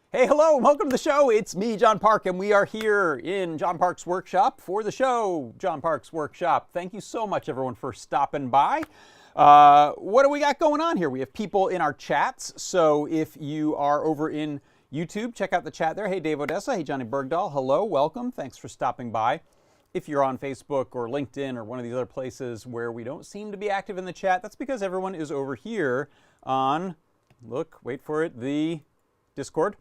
Hey, hello, welcome to the show. It's me, John Park, and we are here in John Park's workshop for the show, John Park's workshop. Thank you so much, everyone, for stopping by. What do we got going on here? We have people in our chats, so if you are over in YouTube, check out the chat there. Hey, Dave Odessa. Hey, Johnny Bergdahl. Hello, welcome. Thanks for stopping by. If you're on Facebook or LinkedIn or one of these other places where we don't seem to be active in the chat, that's because everyone is over here on, look, wait for it, the Discord.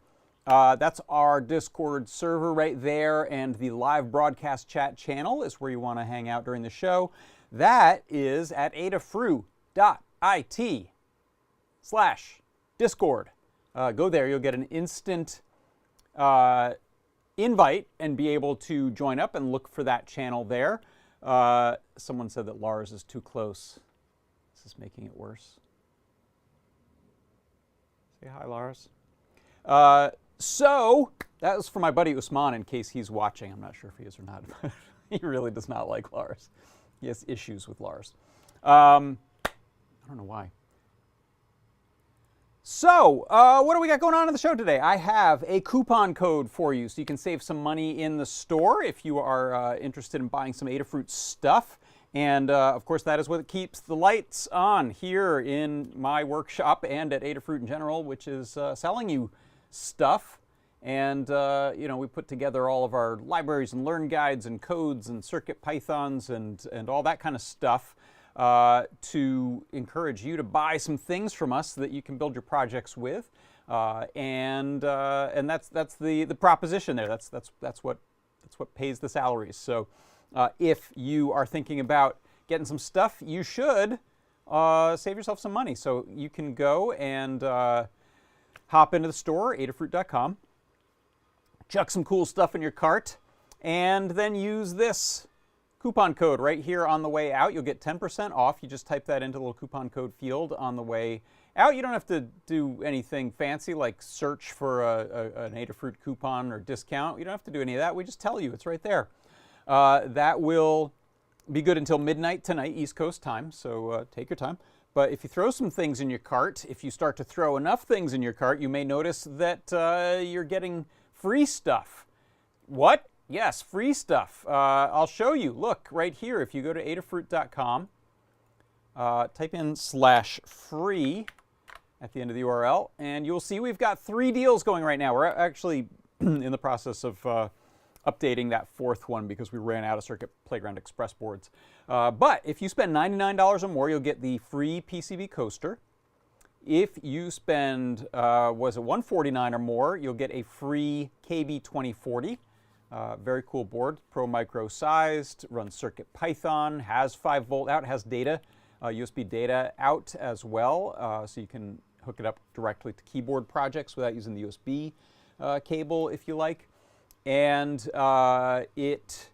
That's our Discord server right there, and the live broadcast chat channel is where you want to hang out during the show. That is at adafruit.it/Discord. Go there, you'll get an instant invite and be able to join up and look for that channel there. Someone said that Lars is too close. This is making it worse. Say hi, Lars. So that was for my buddy Usman in case he's watching. I'm not sure if he is or not. He really does not like Lars. He has issues with Lars. I don't know why. So what do we got going on in the show today? I have a coupon code for you so you can save some money in the store if you are interested in buying some Adafruit stuff. And of course, that is what keeps the lights on here in my workshop and at Adafruit in general, which is selling you stuff. And you know, we put together all of our libraries and learn guides and codes and CircuitPythons and all that kind of stuff to encourage you to buy some things from us that you can build your projects with. And that's the proposition there. That's what pays the salaries. So if you are thinking about getting some stuff, you should save yourself some money. So you can go and hop into the store, adafruit.com, chuck some cool stuff in your cart, and then use this coupon code right here on the way out. You'll get 10% off. You just type that into the little coupon code field on the way out. You don't have to do anything fancy like search for an Adafruit coupon or discount. You don't have to do any of that. We just tell you. It's right there. That will be good until midnight tonight, East Coast time, so take your time. But if you throw some things in your cart, if you start to throw enough things in your cart, you may notice that you're getting free stuff. What? Yes, free stuff. I'll show you. Look, right here, if you go to adafruit.com, type in /free at the end of the URL, and you'll see we've got 3 deals going right now. We're actually in the process of updating that 4th one because we ran out of Circuit Playground Express boards. But if you spend $99 or more, you'll get the free PCB coaster. If you spend, was it $149 or more, you'll get a free KB2040. Very cool board, Pro Micro sized, runs CircuitPython, has 5-volt out, has data, USB data out as well, so you can hook it up directly to keyboard projects without using the USB cable if you like. And it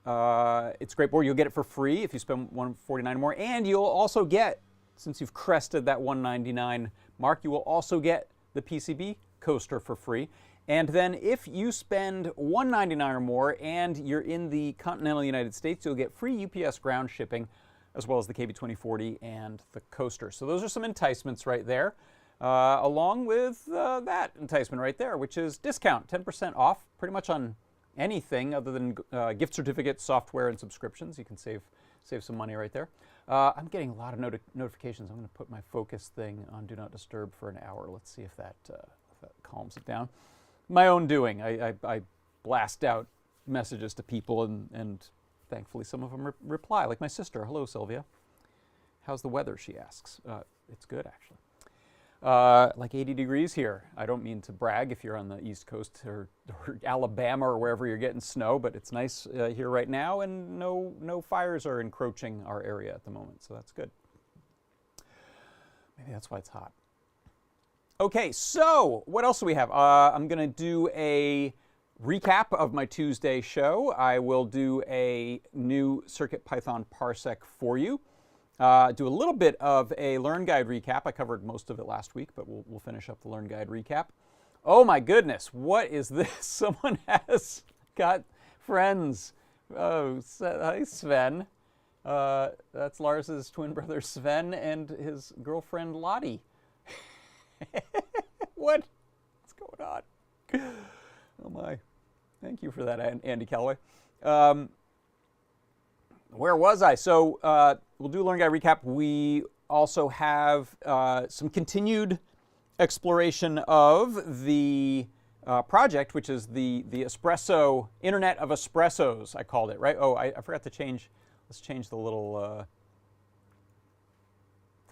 It's a great board. You'll get it for free if you spend $149 or more, and you'll also get, since you've crested that $199 mark, you will also get the PCB coaster for free. And then if you spend $199 or more and you're in the continental United States, you'll get free UPS ground shipping, as well as the KB2040 and the coaster. So those are some enticements right there, along with that enticement right there, which is discount, 10% off pretty much on anything other than gift certificates, software, and subscriptions. You can save some money right there. I'm getting a lot of notifications. I'm going to put my focus thing on Do Not Disturb for an hour. Let's see if that calms it down. My own doing. I blast out messages to people, and thankfully some of them reply, like my sister. Hello, Sylvia. How's the weather, she asks. It's good, actually. Like 80 degrees here. I don't mean to brag if you're on the East Coast or Alabama or wherever you're getting snow, but it's nice here right now, and no fires are encroaching our area at the moment, so that's good. Maybe that's why it's hot. Okay, so what else do we have? I'm going to do a recap of my Tuesday show. I will do a new CircuitPython Parsec for you. Do a little bit of a Learn Guide recap. I covered most of it last week, but we'll finish up the Learn Guide recap. Oh my goodness, what is this? Someone has got friends. Oh, hi Sven. That's Lars's twin brother Sven and his girlfriend Lottie. What's going on? Oh my. Thank you for that, Andy Calloway. Where was I? So we'll do a Learn Guide recap. We also have some continued exploration of the project, which is the Espresso, Internet of Espressos, I called it, right? Oh, I forgot to change. Let's change the little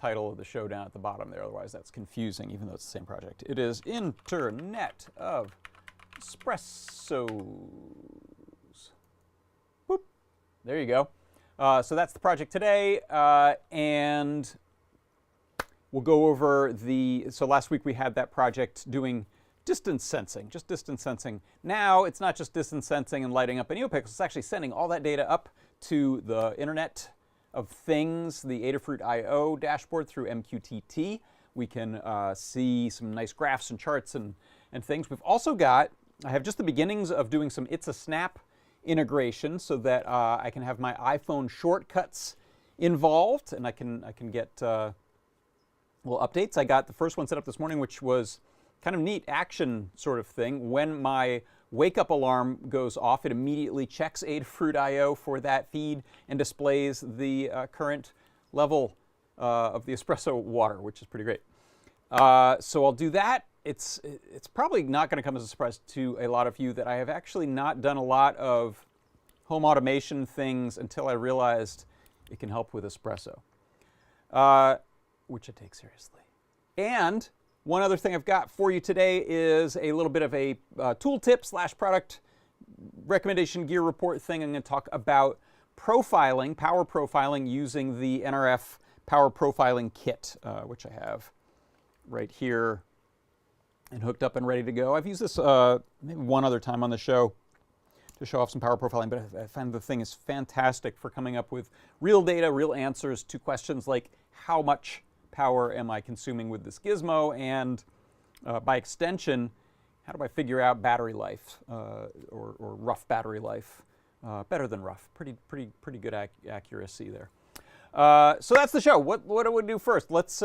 title of the show down at the bottom there. Otherwise, that's confusing, even though it's the same project. It is Internet of Espressos. Whoop. There you go. So that's the project today, and we'll go over so last week we had that project doing distance sensing, just distance sensing. Now it's not just distance sensing and lighting up a NeoPixel, it's actually sending all that data up to the Internet of Things, the Adafruit I/O dashboard through MQTT. We can see some nice graphs and charts and things. We've also got, I have just the beginnings of doing some It's a Snap integration so that I can have my iPhone shortcuts involved, and I can get little updates. I got the first one set up this morning, which was kind of neat action sort of thing. When my wake-up alarm goes off, it immediately checks Adafruit I/O for that feed and displays the current level of the espresso water, which is pretty great. So I'll do that. It's probably not going to come as a surprise to a lot of you that I have actually not done a lot of home automation things until I realized it can help with espresso, which I take seriously. And one other thing I've got for you today is a little bit of a tooltip / product recommendation gear report thing. I'm going to talk about profiling, power profiling, using the NRF power profiling kit, which I have right here and hooked up and ready to go. I've used this maybe one other time on the show to show off some power profiling, but I find the thing is fantastic for coming up with real data, real answers to questions like how much power am I consuming with this gizmo, and by extension, how do I figure out battery life or rough battery life? Better than rough, pretty good accuracy there. So that's the show. What do we do first? Let's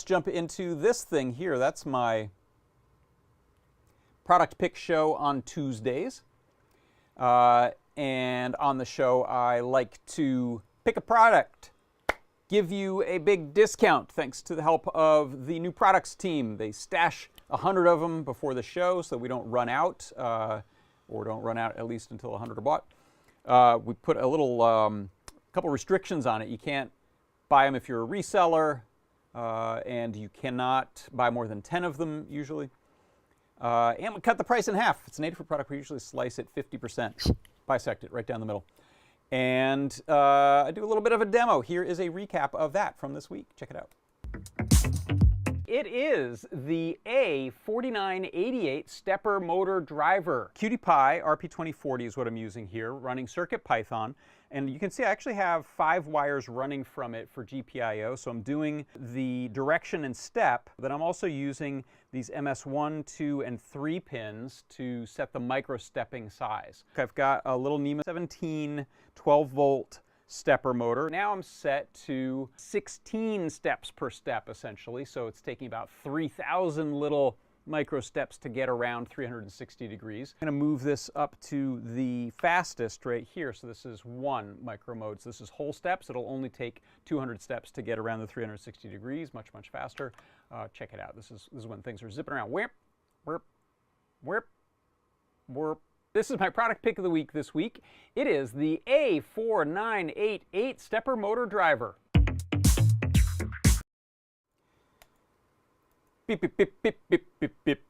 jump into this thing here. That's my product pick show on Tuesdays. And on the show, I like to pick a product, give you a big discount thanks to the help of the new products team. They stash 100 of them before the show so we don't run out, or don't run out at least until 100 are bought. We put a little couple restrictions on it. You can't buy them if you're a reseller, and you cannot buy more than 10 of them usually. And we cut the price in half. If it's an Adafruit product, we usually slice it 50%, bisect it right down the middle. And I do a little bit of a demo. Here is a recap of that from this week. Check it out. it is the A4988 stepper motor driver. CircuitPy RP2040 is what I'm using here, running CircuitPython. And you can see I actually have 5 wires running from it for GPIO. So I'm doing the direction and step, but I'm also using these MS1, 2, and 3 pins to set the micro stepping size. I've got a little NEMA 17 12-volt stepper motor. Now I'm set to 16 steps per step, essentially. So it's taking about 3,000 little micro steps to get around 360 degrees. I'm going to move this up to the fastest right here. So this is 1 micro mode. So this is whole steps. It'll only take 200 steps to get around the 360 degrees, much, much faster. Check it out. This is when things are zipping around. Whip, whip, whip, whip. This is my product pick of the week this week. It is the A4988 stepper motor driver. Beep, beep, beep, beep, beep, beep, beep.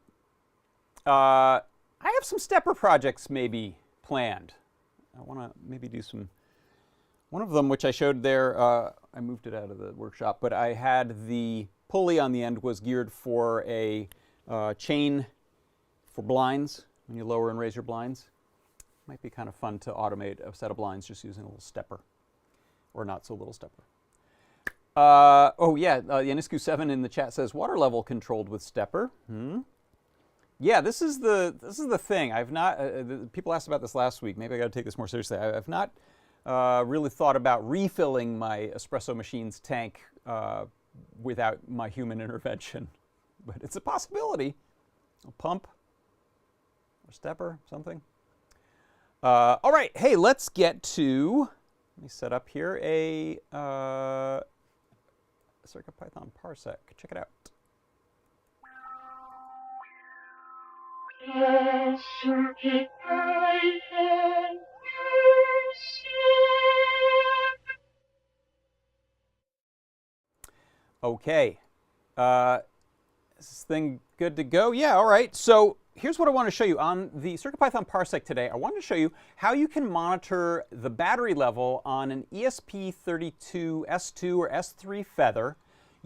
I have some stepper projects maybe planned. I want to maybe do some. One of them, which I showed there, I moved it out of the workshop, but I had the pulley on the end was geared for a chain for blinds. When you lower and raise your blinds, might be kind of fun to automate a set of blinds just using a little stepper, or not so little stepper. Oh yeah, Yanisku7 in the chat says water level controlled with stepper. Yeah, this is the thing. I've not. People asked about this last week. Maybe I got to take this more seriously. I've not really thought about refilling my espresso machine's tank without my human intervention, but it's a possibility. A pump, or stepper, something. All right, hey, let's get to. Let me set up here a CircuitPython Parsec. Check it out. CircuitPython Parsec. Okay. Is this thing good to go? Yeah, all right. So here's what I want to show you. On the CircuitPython Parsec today, I wanted to show you how you can monitor the battery level on an ESP32 S2 or S3 Feather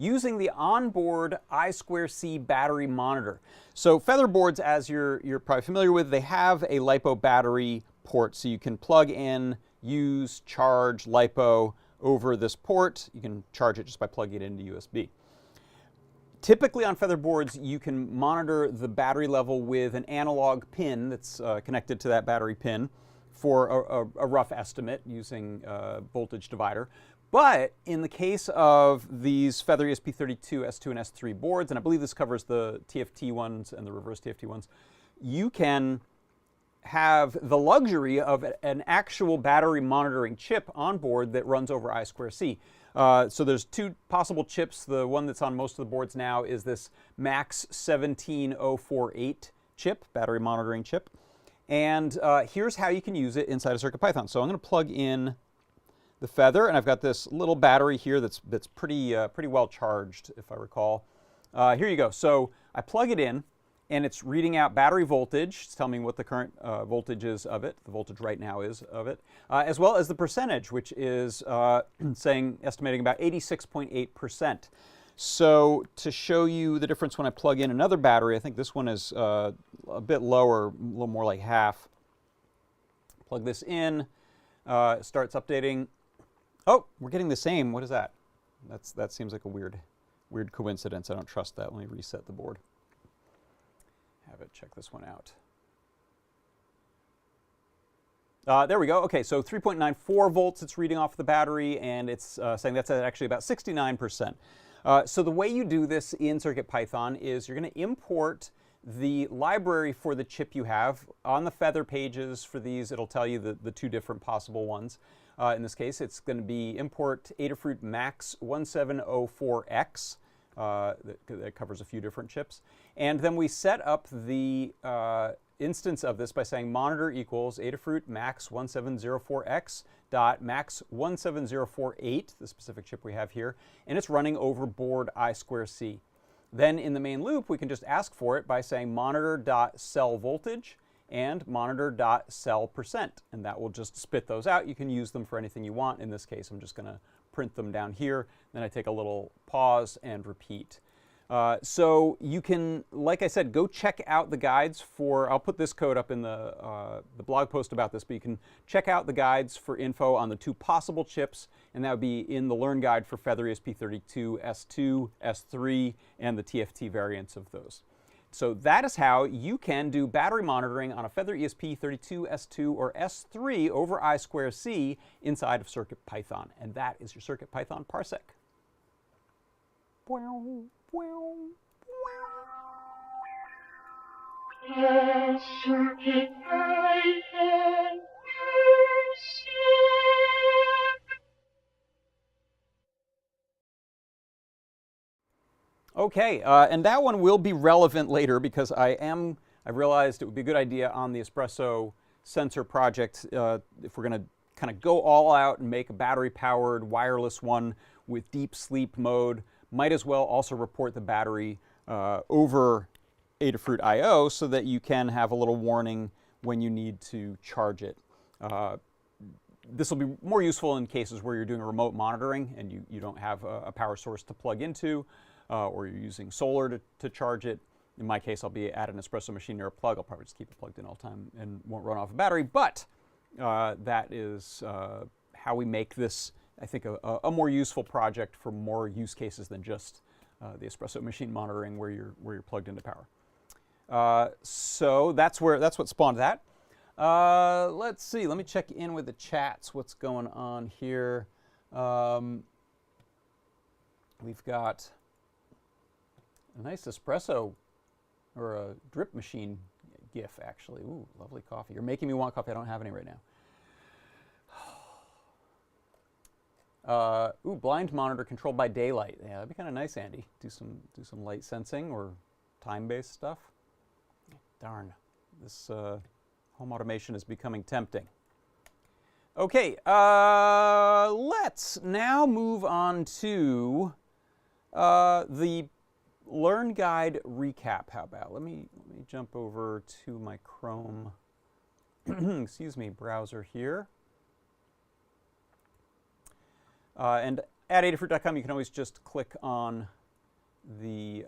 using the onboard I2C battery monitor. So Feather boards, as you're probably familiar with, they have a LiPo battery port, so you can plug in, use, charge LiPo over this port. You can charge it just by plugging it into USB. Typically on Feather boards, you can monitor the battery level with an analog pin that's connected to that battery pin for a rough estimate using a voltage divider. But in the case of these Feather ESP32 S2 and S3 boards, and I believe this covers the TFT ones and the reverse TFT ones, you can have the luxury of an actual battery monitoring chip on board that runs over I2C. So there's 2 possible chips. The one that's on most of the boards now is this MAX 17048 chip, battery monitoring chip. And here's how you can use it inside of CircuitPython. So I'm going to plug in the Feather, and I've got this little battery here that's pretty well charged, if I recall. Here you go. So I plug it in, and it's reading out battery voltage. It's telling me what the current voltage is of it, the voltage right now is of it, as well as the percentage, which is estimating about 86.8%. So to show you the difference when I plug in another battery, I think this one is a bit lower, a little more like half. Plug this in, it starts updating. Oh, we're getting the same. What is that? That seems like a weird coincidence. I don't trust that. Let me reset the board. Have it check this one out. There we go. Okay, so 3.94 volts it's reading off the battery, and it's saying that's at actually about 69%. So the way you do this in CircuitPython is you're going to import the library for the chip you have. On the Feather pages for these, it'll tell you the 2 different possible ones. In this case, it's going to be import Adafruit MAX 1704X. That covers a few different chips. And then we set up the instance of this by saying monitor equals Adafruit MAX 1704X dot MAX 17048, the specific chip we have here, and it's running over board I2C. Then in the main loop, we can just ask for it by saying monitor.cell voltage and monitor.cell percent, and that will just spit those out. You can use them for anything you want. In this case, I'm just going to print them down here. Then I take a little pause and repeat. So you can, like I said, go check out the guides for, I'll put this code up in the blog post about this, but you can check out the guides for info on the 2 possible chips, and that would be in the Learn Guide for Feather ESP32 S2, S3, and the TFT variants of those. So that is how you can do battery monitoring on a Feather ESP32 S2 or S3 over I2C inside of CircuitPython, and that is your CircuitPython Parsec. Okay, and that one will be relevant later because I realized it would be a good idea on the Espresso sensor project if we're going to kind of go all out and make a battery-powered wireless one with deep sleep mode. Might as well also report the battery over Adafruit I/O so that you can have a little warning when you need to charge it. This will be more useful in cases where you're doing a remote monitoring and you don't have a power source to plug into, or you're using solar to charge it. In my case, I'll be at an Espresso machine near a plug. I'll probably just keep it plugged in all the time and won't run off a battery. But that is how we make this, I think, a more useful project for more use cases than just the Espresso machine monitoring where you're plugged into power. So that's what spawned that. Let's see. Let me check in with the chats. What's going on here? We've got a nice espresso or a drip machine GIF, actually. Ooh, lovely coffee. You're making me want coffee. I don't have any right now. Ooh, blind monitor controlled by daylight. Yeah, that'd be kind of nice, Andy. Do some light sensing or time-based stuff. Darn, this home automation is becoming tempting. Okay, let's now move on to the Learn Guide recap. How about? Let me jump over to my Chrome, excuse me, browser here. And at Adafruit.com, you can always just click on the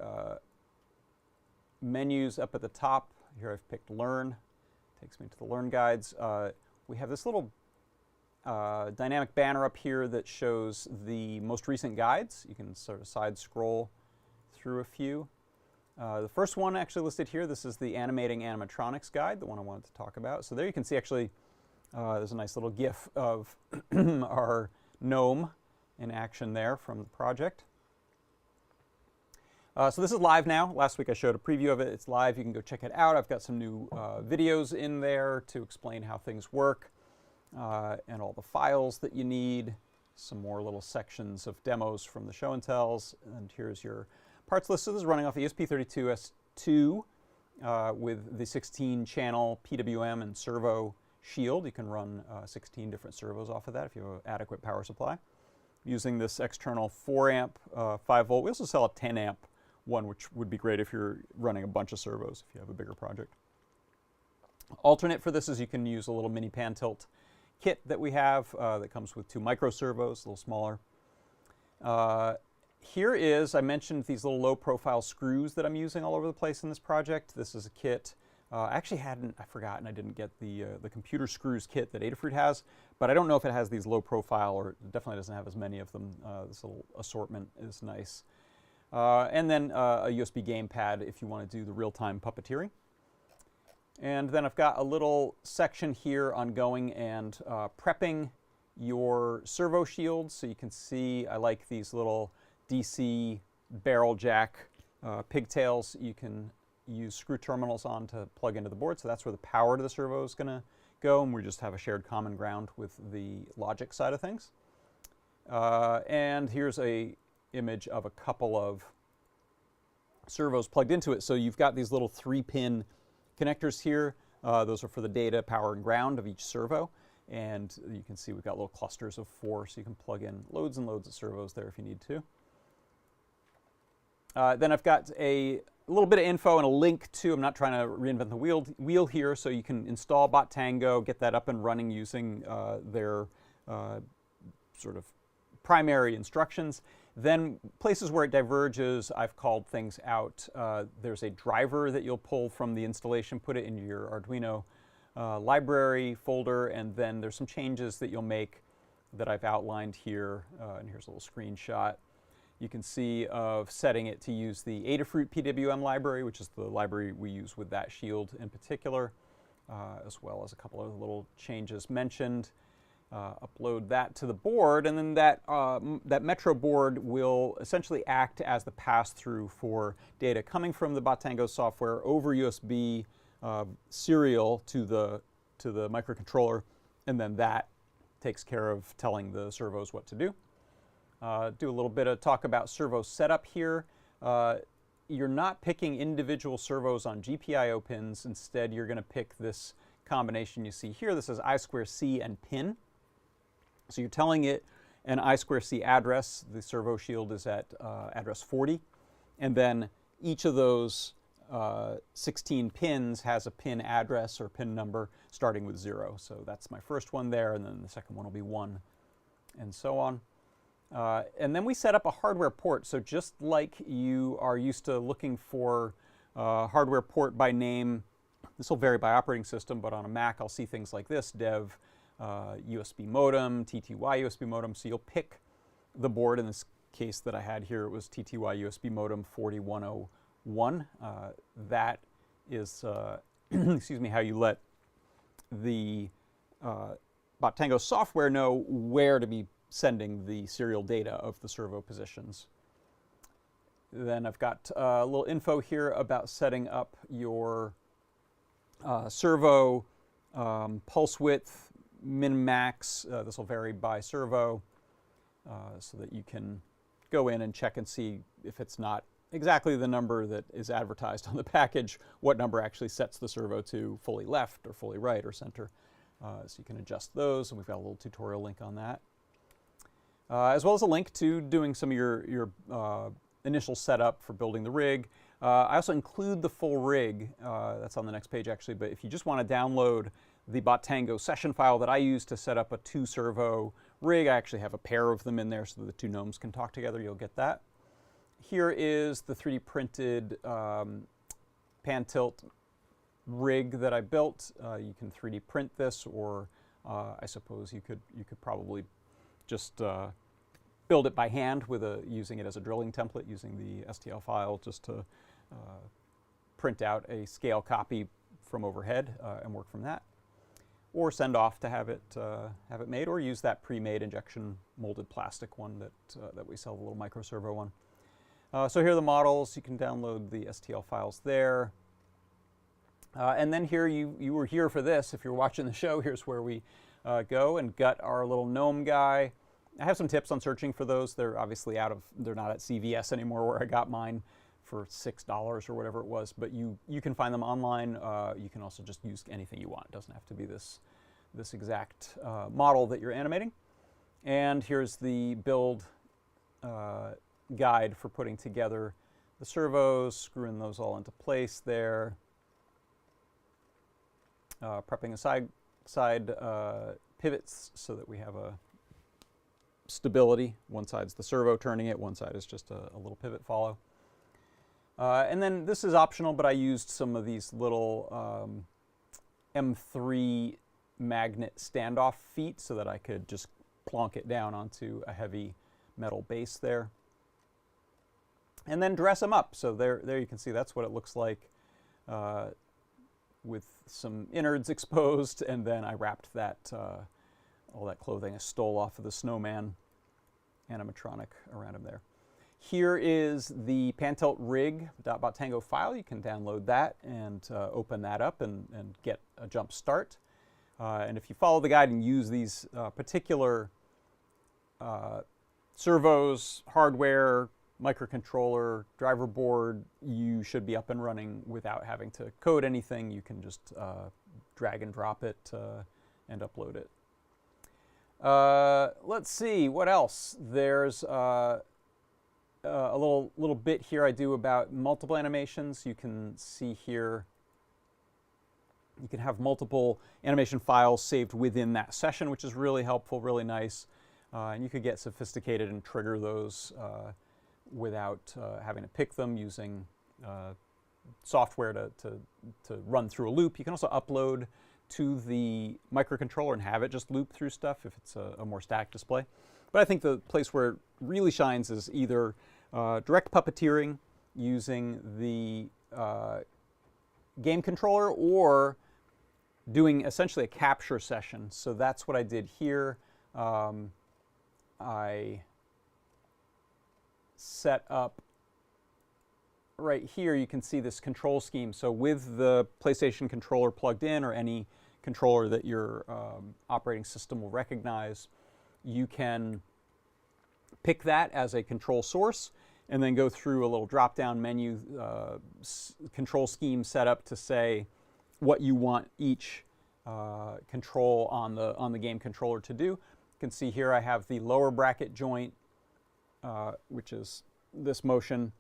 menus up at the top. Here I've picked Learn. Takes me to the Learn Guides. We have this little dynamic banner up here that shows the most recent guides. You can sort of side scroll through a few. The first one actually listed here, this is the Animating Animatronics Guide, the one I wanted to talk about. So there you can see actually there's a nice little GIF of our gnome in action there from the project. So this is live now. Last week I showed a preview of it. It's live. You can go check it out. I've got some new videos in there to explain how things work and all the files that you need. Some more little sections of demos from the show and tells. And here's your parts list. So this is running off the ESP32 S2 with the 16-channel PWM and servo shield. You can run 16 different servos off of that if you have an adequate power supply. Using this external 4-amp 5-volt. We also sell a 10-amp one, which would be great if you're running a bunch of servos if you have a bigger project. Alternate for this is you can use a little mini pan tilt kit that we have that comes with 2 micro servos, a little smaller. Here is, I mentioned these little low profile screws that I'm using all over the place in this project. This is a kit. I actually I forgot, and I didn't get the computer screws kit that Adafruit has, but I don't know if it has these low profile, or it definitely doesn't have as many of them. This little assortment is nice. And then a USB gamepad if you want to do the real-time puppeteering. And then I've got a little section here on going and prepping your servo shields. So you can see I like these little DC barrel jack pigtails. You can use screw terminals on to plug into the board. So that's where the power to the servo is going to go. And we just have a shared common ground with the logic side of things. And here's a image of a couple of servos plugged into it. So you've got these little 3-pin connectors here. Those are for the data, power, and ground of each servo. And you can see we've got little clusters of 4, so you can plug in loads and loads of servos there if you need to. Then I've got a little bit of info and a link to, I'm not trying to reinvent the wheel here, so you can install BotTango, get that up and running using their sort of primary instructions. Then places where it diverges, I've called things out. There's a driver that you'll pull from the installation, put it into your Arduino library folder, and then there's some changes that you'll make that I've outlined here. And here's a little screenshot. You can see of setting it to use the Adafruit PWM library, which is the library we use with that shield in particular, as well as a couple of little changes mentioned. Upload that to the board, and then that Metro board will essentially act as the pass-through for data coming from the Bottango software over USB serial to the microcontroller, and then that takes care of telling the servos what to do. Do a little bit of talk about servo setup here. You're not picking individual servos on GPIO pins. Instead, you're going to pick this combination you see here. This is I2C and pin. So you're telling it an I2C address. The servo shield is at address 40. And then each of those 16 pins has a pin address or pin number starting with 0. So that's my first one there, and then the second one will be 1, and so on. And then we set up a hardware port. So just like you are used to looking for hardware port by name, this will vary by operating system, but on a Mac I'll see things like this: dev USB modem, TTY USB modem. So you'll pick the board. In this case that I had here, it was TTY USB modem 4101. That is, excuse me, how you let the Bottango software know where to be sending the serial data of the servo positions. Then I've got a little info here about setting up your servo pulse width, min-max. This will vary by servo, so that you can go in and check and see if it's not exactly the number that is advertised on the package, what number actually sets the servo to fully left or fully right or center. So you can adjust those, and we've got a little tutorial link on that. As well as a link to doing some of your initial setup for building the rig. I also include the full rig. That's on the next page actually, but if you just want to download the Bottango session file that I use to set up a 2-servo rig, I actually have a pair of them in there so that the two gnomes can talk together. You'll get that. Here is the 3D printed pan tilt rig that I built. You can 3D print this, or I suppose you could probably just build it by hand with using it as a drilling template, using the STL file just to print out a scale copy from overhead and work from that, or send off to have it made, or use that pre-made injection molded plastic one that we sell, the little micro servo one. So here are the models. You can download the STL files there. And then here, you were here for this. If you're watching the show, here's where we go and gut our little gnome guy. I have some tips on searching for those. They're obviously they're not at CVS anymore, where I got mine for $6 or whatever it was. But you can find them online. You can also just use anything you want. It doesn't have to be this exact model that you're animating. And here's the build guide for putting together the servos, screwing those all into place there. Prepping the side pivots so that we have a stability. One side's the servo turning it, one side is just a little pivot follow. And then this is optional, but I used some of these little M3 magnet standoff feet so that I could just plonk it down onto a heavy metal base there. And then dress them up. So there you can see that's what it looks like with some innards exposed, and then I wrapped all that clothing I stole off of the snowman animatronic around him there. Here is the pantilt rig.bottango file. You can download that and open that up and get a jump start. And if you follow the guide and use these particular servos, hardware, microcontroller, driver board, you should be up and running without having to code anything. You can just drag and drop it and upload it. Let's see, what else? There's a little bit here I do about multiple animations. You can see here, you can have multiple animation files saved within that session, which is really helpful, really nice. And you could get sophisticated and trigger those without having to pick them, using software to run through a loop. You can also upload to the microcontroller and have it just loop through stuff if it's a more static display. But I think the place where it really shines is either direct puppeteering using the game controller, or doing essentially a capture session. So that's what I did here. I set up right here, you can see this control scheme. So with the PlayStation controller plugged in, or any controller that your operating system will recognize, you can pick that as a control source and then go through a little drop-down menu control scheme setup to say what you want each control on the game controller to do. You can see here I have the lower bracket joint, which is this motion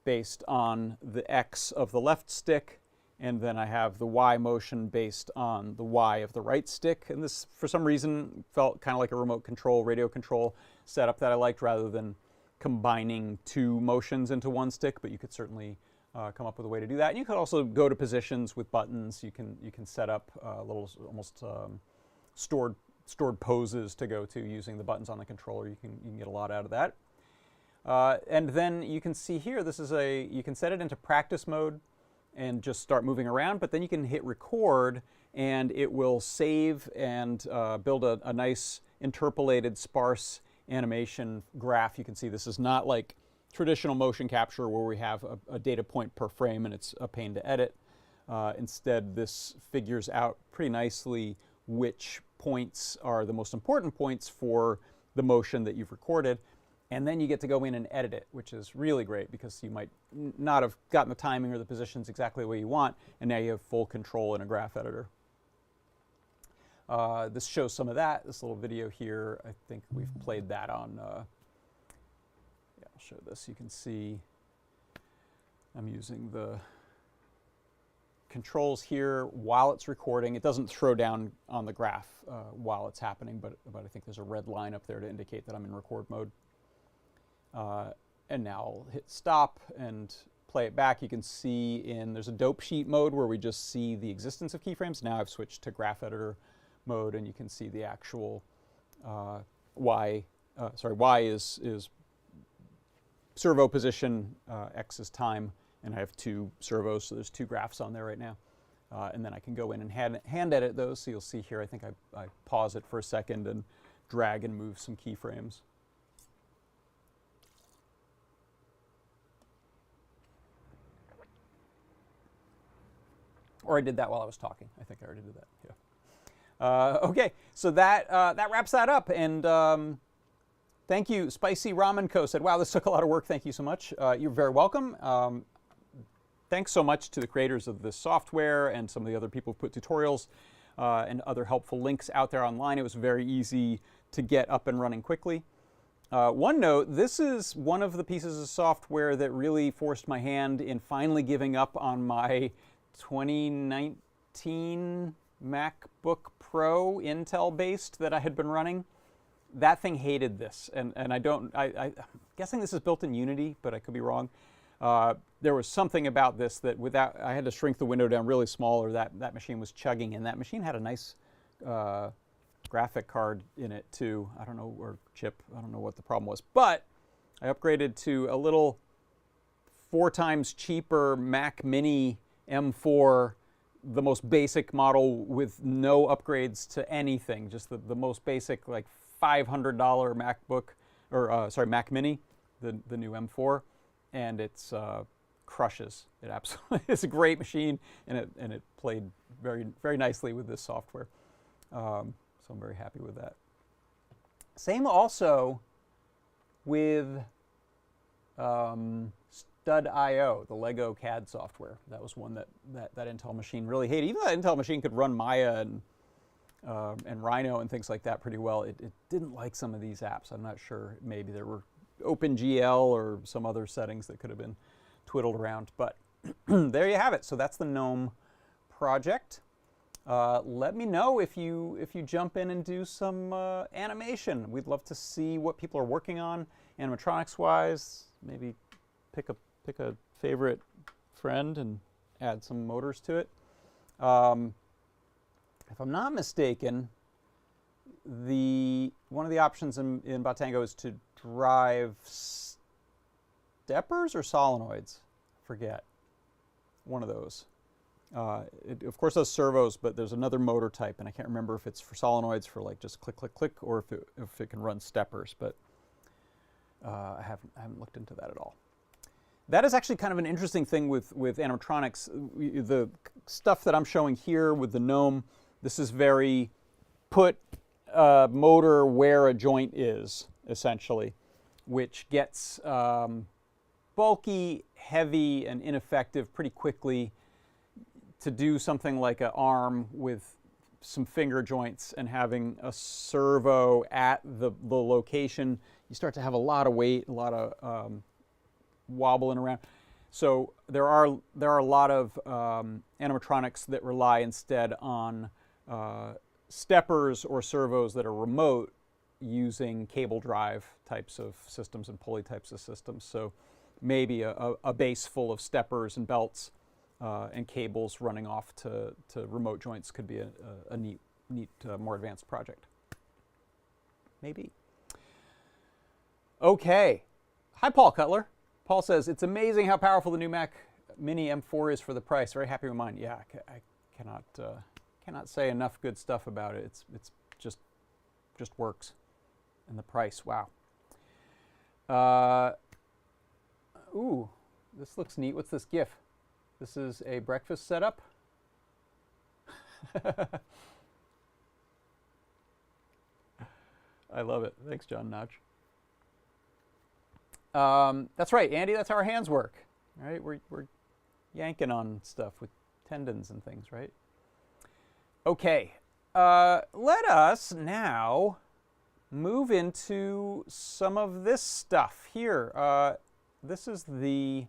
based on the X of the left stick, and then I have the Y motion based on the Y of the right stick. And this, for some reason, felt kind of like a remote control, radio control setup that I liked, rather than combining two motions into one stick. But you could certainly come up with a way to do that. And you could also go to positions with buttons. You can set up little almost stored poses to go to using the buttons on the controller. You can get a lot out of that. And then you can see here, this is you can set it into practice mode and just start moving around, but then you can hit record and it will save and build a nice interpolated sparse animation graph. You can see this is not like traditional motion capture where we have a data point per frame and it's a pain to edit. Instead, this figures out pretty nicely which points are the most important points for the motion that you've recorded. And then you get to go in and edit it, which is really great because you might not have gotten the timing or the positions exactly the way you want, and now you have full control in a graph editor. This shows some of that. This little video here, I think we've played that on, yeah, I'll show this. You can see I'm using the controls here while it's recording. It doesn't throw down on the graph while it's happening, but I think there's a red line up there to indicate that I'm in record mode. And now I'll hit stop and play it back. You can see there's a dope sheet mode where we just see the existence of keyframes. Now I've switched to graph editor mode, and you can see the actual Y is servo position, X is time, and I have two servos, so there's two graphs on there right now. And then I can go in and hand edit those. So you'll see here, I think I pause it for a second and drag and move some keyframes. Or I did that while I was talking. I think I already did that, yeah. Okay, so that wraps that up. And thank you. Spicy Ramen Co. said, wow, this took a lot of work. Thank you so much. You're very welcome. Thanks so much to the creators of this software and some of the other people who put tutorials and other helpful links out there online. It was very easy to get up and running quickly. One note, this is one of the pieces of software that really forced my hand in finally giving up on my 2019 MacBook Pro Intel based that I had been running. That thing hated this, and I'm guessing this is built in Unity, but I could be wrong. There was something about this that I had to shrink the window down really small, or that machine was chugging, and that machine had a nice graphic card in it too. I don't know, or chip, I don't know what the problem was, but I upgraded to a little 4 times cheaper Mac Mini M4, the most basic model with no upgrades to anything, just the most basic, like $500 MacBook, or sorry, Mac Mini, the new M4, and it's crushes. It absolutely is a great machine, and it played very, very nicely with this software. So I'm very happy with that. Same also with Stud.io, the Lego CAD software. That was one that Intel machine really hated. Even that Intel machine could run Maya and Rhino and things like that pretty well. It didn't like some of these apps. I'm not sure. Maybe there were OpenGL or some other settings that could have been twiddled around. But there you have it. So that's the GNOME project. let me know if you jump in and do some animation. We'd love to see what people are working on animatronics-wise. Maybe pick a favorite friend and add some motors to it. If I'm not mistaken, one of the options in Botango is to drive steppers or solenoids. I forget. One of those. It of course does servos, but there's another motor type, and I can't remember if it's for solenoids for like just click, click, click, or if it can run steppers. But I haven't looked into that at all. That is actually kind of an interesting thing with animatronics. The stuff that I'm showing here with the gnome, this is very put a motor where a joint is, essentially, which gets bulky, heavy, and ineffective pretty quickly. To do something like an arm with some finger joints and having a servo at the location, you start to have a lot of weight, a lot of wobbling around. So there are a lot of animatronics that rely instead on steppers or servos that are remote using cable drive types of systems and pulley types of systems. So maybe a base full of steppers and belts and cables running off to remote joints could be a neat more advanced project. Maybe. Okay. Hi, Paul Cutler. Paul says, it's amazing how powerful the new Mac Mini M4 is for the price. Very happy with mine. Yeah, I cannot say enough good stuff about it. It's just works. And the price, wow. Ooh, this looks neat. What's this GIF? This is a breakfast setup. I love it. Thanks, John Notch. That's right, Andy. That's how our hands work. Right? We're yanking on stuff with tendons and things, right? Okay. Let us now move into some of this stuff here. This is the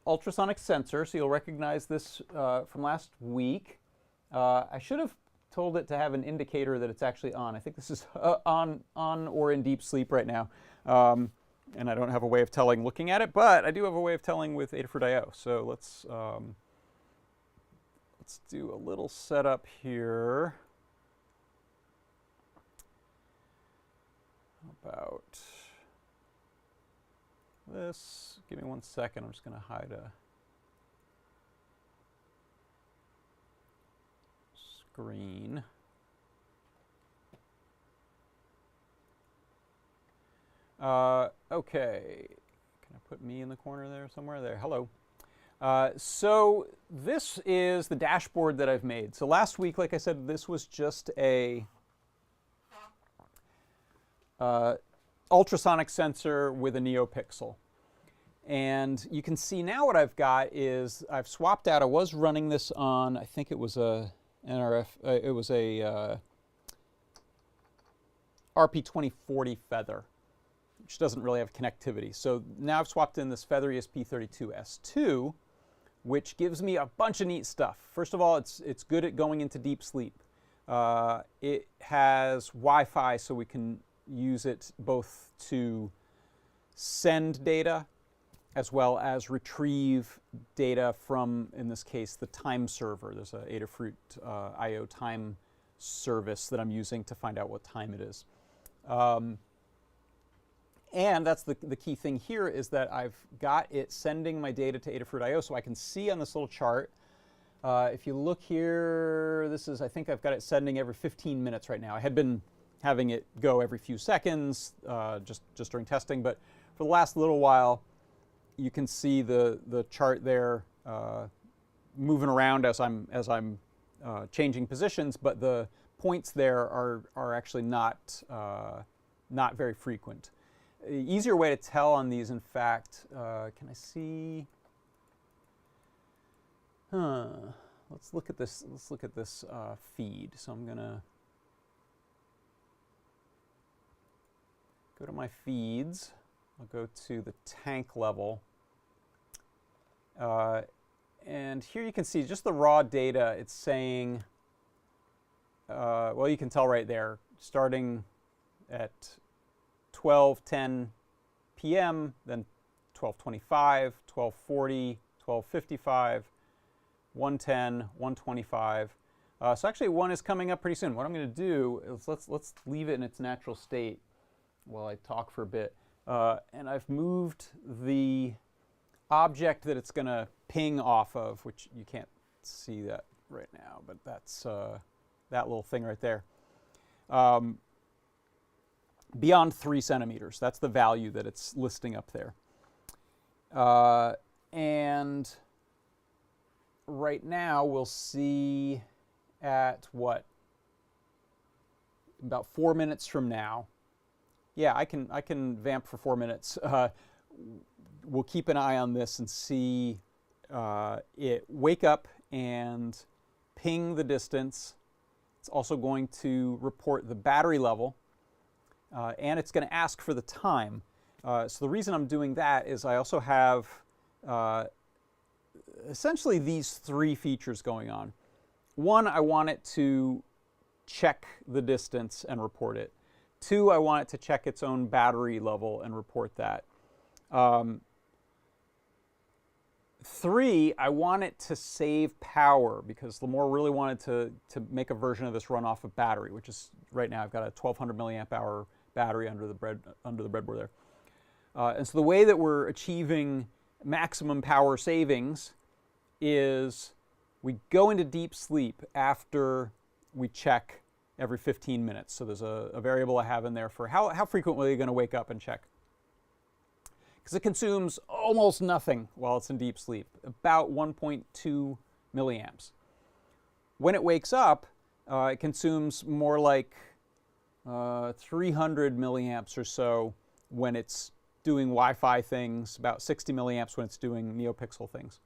ultrasonic sensor, so you'll recognize this from last week. I should have told it to have an indicator that it's actually on. I think this is on or in deep sleep right now. And I don't have a way of telling looking at it, but I do have a way of telling with Adafruit IO. So let's do a little setup here. How about this? Give me 1 second. I'm just going to hide a screen. Okay. Can I put me in the corner there somewhere? There. Hello. So this is the dashboard that I've made. So last week, like I said, this was just a ultrasonic sensor with a NeoPixel. And you can see now what I've got is I've swapped out. I was running this on, I think it was a NRF, it was a RP2040 Feather, which doesn't really have connectivity. So now I've swapped in this Feather ESP32S2, which gives me a bunch of neat stuff. First of all, it's good at going into deep sleep. It has Wi-Fi, so we can use it both to send data as well as retrieve data from, in this case, the time server. There's an Adafruit IO time service that I'm using to find out what time it is. And that's the key thing here is that I've got it sending my data to Adafruit IO, so I can see on this little chart. If you look here, this is, I think I've got it sending every 15 minutes right now. I had been having it go every few seconds just during testing, but for the last little while, you can see the chart there moving around as I'm changing positions, but the points there are actually not very frequent. Easier way to tell on these, in fact, can I see? Let's look at this. Let's look at this feed. So I'm gonna go to my feeds. I'll go to the tank level, And here you can see just the raw data. It's saying, well, you can tell right there, starting at 12:10 p.m., then 12:25, 12:40, 12:55, 1:10, 1:25. So actually one is coming up pretty soon. What I'm going to do is let's leave it in its natural state while I talk for a bit. And I've moved the object that it's going to ping off of, which you can't see that right now, but that's that little thing right there. Beyond 3 centimeters. That's the value that it's listing up there. And right now we'll see at what? About 4 minutes from now. Yeah, I can vamp for 4 minutes. We'll keep an eye on this and see it wake up and ping the distance. It's also going to report the battery level, and it's going to ask for the time. So the reason I'm doing that is I also have essentially these 3 features going on. One, I want it to check the distance and report it. 2, I want it to check its own battery level and report that. 3, I want it to save power because Limor really wanted to make a version of this run off of battery, which is right now I've got a 1200 milliamp hour battery under the breadboard there. And so the way that we're achieving maximum power savings is we go into deep sleep after we check every 15 minutes. So there's a variable I have in there for how frequently you're going to wake up and check. Because it consumes almost nothing while it's in deep sleep, about 1.2 milliamps. When it wakes up, it consumes more like 300 milliamps or so when it's doing Wi-Fi things, about 60 milliamps when it's doing NeoPixel things.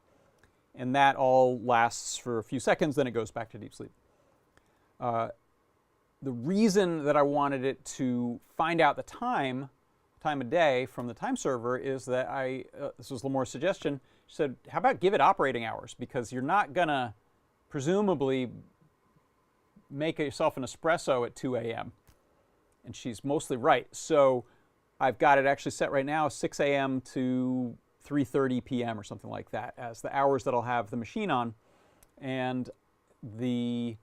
And that all lasts for a few seconds, then it goes back to deep sleep. The reason that I wanted it to find out the time of day from the time server is that this was Limor's suggestion, she said, how about give it operating hours? Because you're not going to presumably make yourself an espresso at 2 a.m. And she's mostly right. So I've got it actually set right now 6 a.m. to 3:30 p.m. or something like that as the hours that I'll have the machine on. And the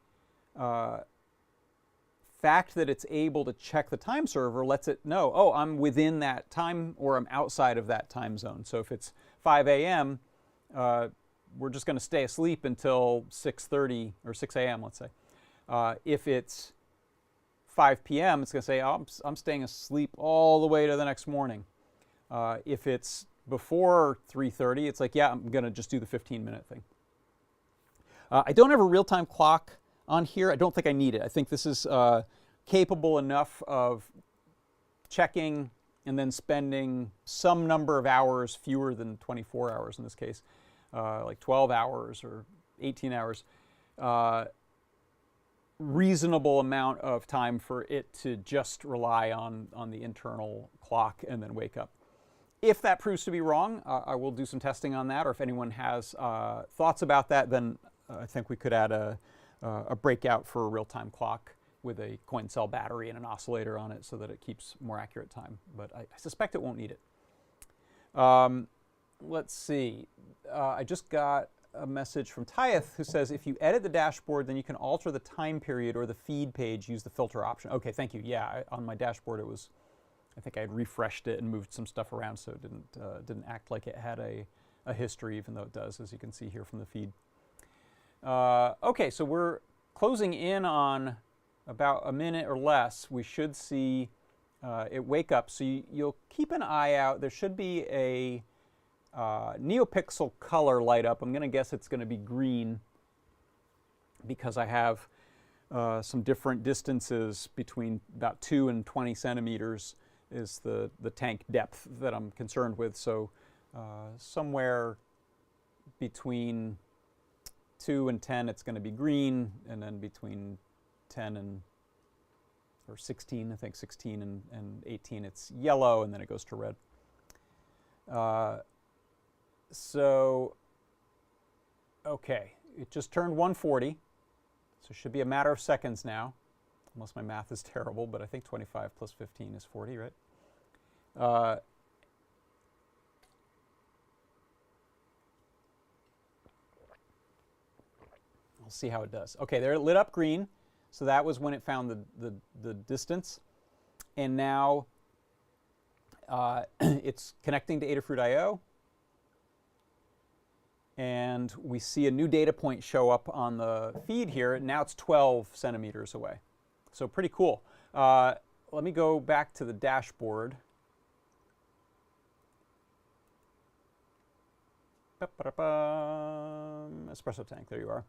fact that it's able to check the time server lets it know, oh, I'm within that time or I'm outside of that time zone. So if it's 5 a.m., we're just going to stay asleep until 6:30 or 6 a.m., let's say. If it's 5 p.m., it's going to say, oh, I'm staying asleep all the way to the next morning. If it's before 3:30, it's like, yeah, I'm going to just do the 15-minute thing. I don't have a real-time clock on here. I don't think I need it. I think this is capable enough of checking and then spending some number of hours, fewer than 24 hours in this case, like 12 hours or 18 hours, reasonable amount of time for it to just rely on the internal clock and then wake up. If that proves to be wrong, I will do some testing on that, or if anyone has thoughts about that, then I think we could add a breakout for a real-time clock with a coin cell battery and an oscillator on it so that it keeps more accurate time. But I suspect it won't need it. Let's see. I just got a message from Tyeth who says, if you edit the dashboard, then you can alter the time period or the feed page, use the filter option. Okay, thank you. Yeah, on my dashboard it was, I think I had refreshed it and moved some stuff around so it didn't act like it had a history, even though it does, as you can see here from the feed. Okay, so we're closing in on about a minute or less. We should see it wake up. So you'll keep an eye out. There should be a NeoPixel color light up. I'm going to guess it's going to be green because I have some different distances between about 2 and 20 centimeters is the tank depth that I'm concerned with. So somewhere between 2 and 10 it's going to be green, and then between 10 and or 16, I think 16 and 18 it's yellow, and then it goes to red. So Okay, it just turned 140, so it should be a matter of seconds now, unless my math is terrible, but I think 25 plus 15 is 40, right? We'll see how it does. Okay, there it lit up green, so that was when it found the distance, and now it's connecting to Adafruit I/O. And we see a new data point show up on the feed here. Now it's 12 centimeters away. So pretty cool. Let me go back to the dashboard. Espresso tank, there you are.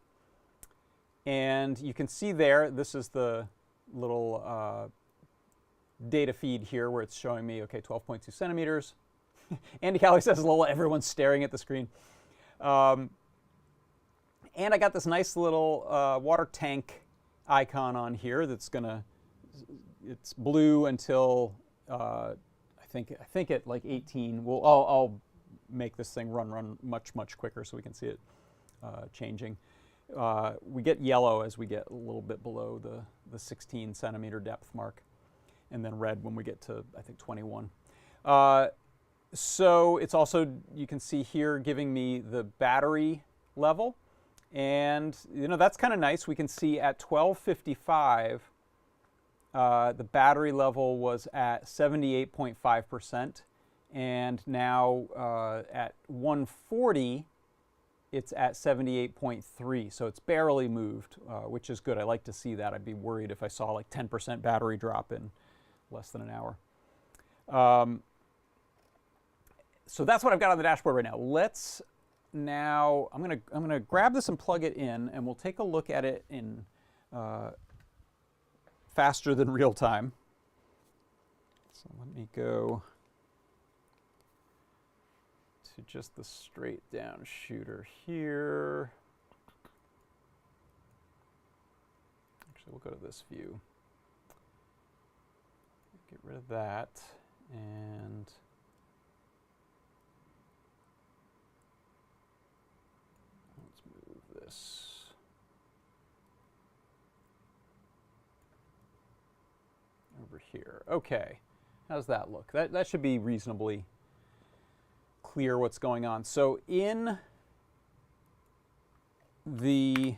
And you can see there, this is the little data feed here where it's showing me, okay, 12.2 centimeters. Andy Calley says, lol, everyone's staring at the screen. And I got this nice little water tank icon on here that's it's blue until I think at like 18. I'll make this thing run much quicker so we can see it changing. We get yellow as we get a little bit below the 16 centimeter depth mark, and then red when we get to, I think, 21. So it's also, you can see here, giving me the battery level. And, that's kind of nice. We can see at 12:55, the battery level was at 78.5%. And now at 1:40, it's at 78.3. So it's barely moved, which is good. I like to see that. I'd be worried if I saw like 10% battery drop in less than an hour. So that's what I've got on the dashboard right now. I'm gonna grab this and plug it in, and we'll take a look at it in faster than real time. So let me go to just the straight down shooter here. Actually, we'll go to this view. Get rid of that, and this. Over here. Okay, how's that look? That should be reasonably clear what's going on. So in the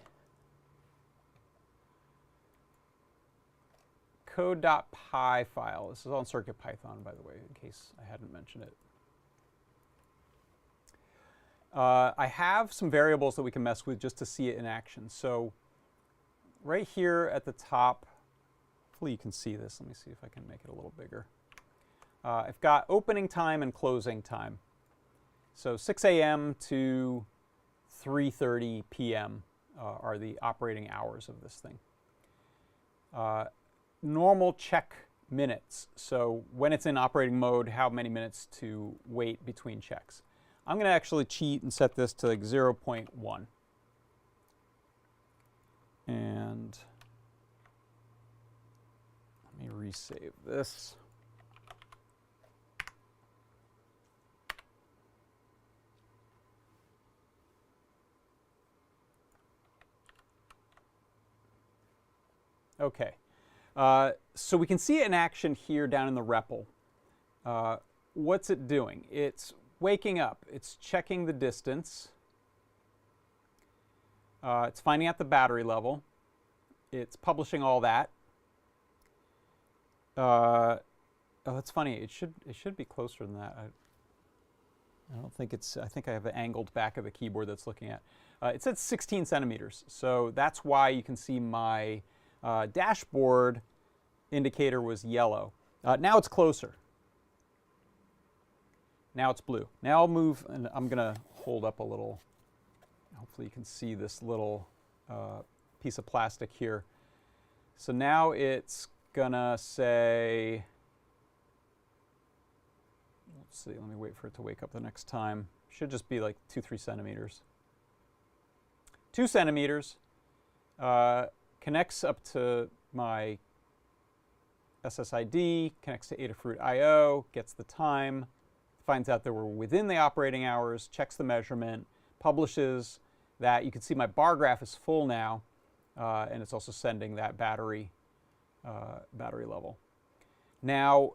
code.py file, this is on CircuitPython, by the way, in case I hadn't mentioned it. I have some variables that we can mess with just to see it in action. So right here at the top, hopefully you can see this. Let me see if I can make it a little bigger. I've got opening time and closing time. So 6 a.m. to 3:30 p.m. Are the operating hours of this thing. Normal check minutes. So when it's in operating mode, how many minutes to wait between checks. I'm going to actually cheat and set this to like 0.1. And let me resave this. Okay. So we can see it in action here down in the REPL. What's it doing? It's waking up. It's checking the distance. It's finding out the battery level. It's publishing all that. Oh, that's funny. It should be closer than that. I don't think it's. I think I have an angled back of the keyboard that's looking at. It said 16 centimeters. So that's why you can see my dashboard indicator was yellow. Now it's closer. Now it's blue. Now I'll move, and I'm going to hold up a little. Hopefully you can see this little piece of plastic here. So now it's going to say, let's see, let me wait for it to wake up the next time. Should just be like 2-3 centimeters. 2 centimeters. Connects up to my SSID, connects to Adafruit I/O, gets the time, finds out that we're within the operating hours, checks the measurement, publishes that. You can see my bar graph is full now, and it's also sending that battery level. Now,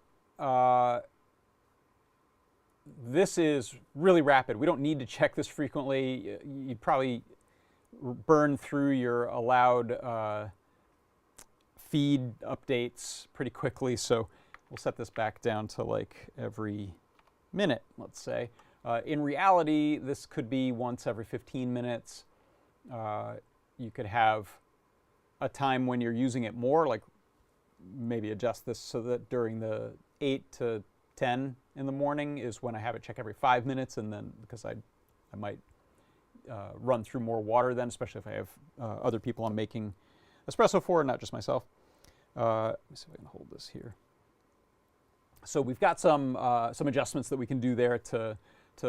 this is really rapid. We don't need to check this frequently. You'd probably burn through your allowed feed updates pretty quickly, so we'll set this back down to like every minute, let's say. In reality, this could be once every 15 minutes. You could have a time when you're using it more, like maybe adjust this so that during the 8 to 10 in the morning is when I have it check every 5 minutes, and then because I might run through more water then, especially if I have other people I'm making espresso for, not just myself. Let me see if I can hold this here. So we've got some adjustments that we can do there to